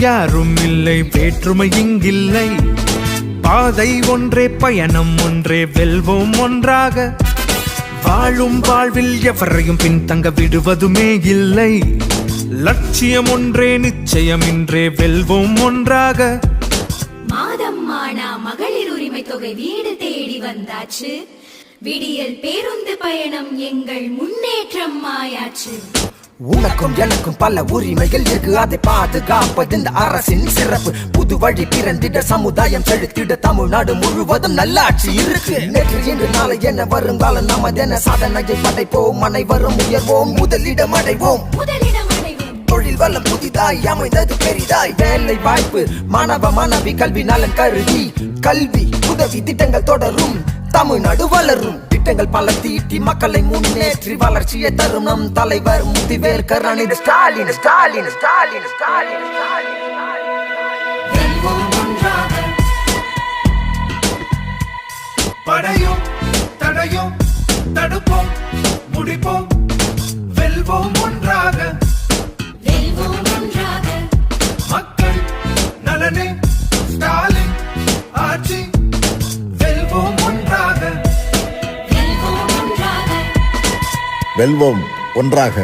யாரும் இல்லை, வேற்றுமை இங்கில்லை. பாதை ஒன்றே, பயணம் ஒன்றே, வெல்வோம் ஒன்றாக. வாழும் வாழ்வில் எவரையும் பின்தங்க விடுவதுமே இல்லை. லட்சியம் ஒன்றே, நிச்சயம் இன்றே, வெல்வோம் ஒன்றாக. மாதம் ஆனா மகளிர் உரிமை தொகை வீடு தேடி வந்தாச்சு. விடியல் பேருந்து பயணம் எங்கள் முன்னேற்றம் ஆயாச்சு. உனக்கும் எனக்கும் பல உரிமைகள் இருக்கு, அதை பாதுகாப்பது இந்த அரசின் சிறப்பு. புது வழி பிறந்திட, சமுதாயம் செழித்திட, தமிழ்நாடு முழுவதும் நல்லாட்சி இருக்கு. நேற்று இன்று நாளை என வருங்காலம் நமதென சாதனையை படைப்போம். அனைவரும் உயர்வோம், முதலிடம் அடைவோம். தொழில் வளம் புதிதாய் அமைந்தது பெரிதாய். வேலை வாய்ப்பு, மாணவ மாணவி கல்வி நலன் கருதி கல்வி உதவி திட்டங்கள் தொடரும். தமிழ்நாடு வளரும். திட்டங்கள் பல தீட்டி மக்களை முன்னேற்றி வளர்ச்சியை தரும் நம் தலைவர் முதிவேல் கருணாநிதி ஸ்டாலின். ஸ்டாலின் ஸ்டாலின் ஸ்டாலின் படையோம், தடையோம், தடுப்போம், முடிப்போம், வெல்வோம் ஒன்றாக. மக்கள் நலனே ஸ்டாலின் ஆட்சி, வெல்வோம் ஒன்றாக. வெல்வோம் ஒன்றாக.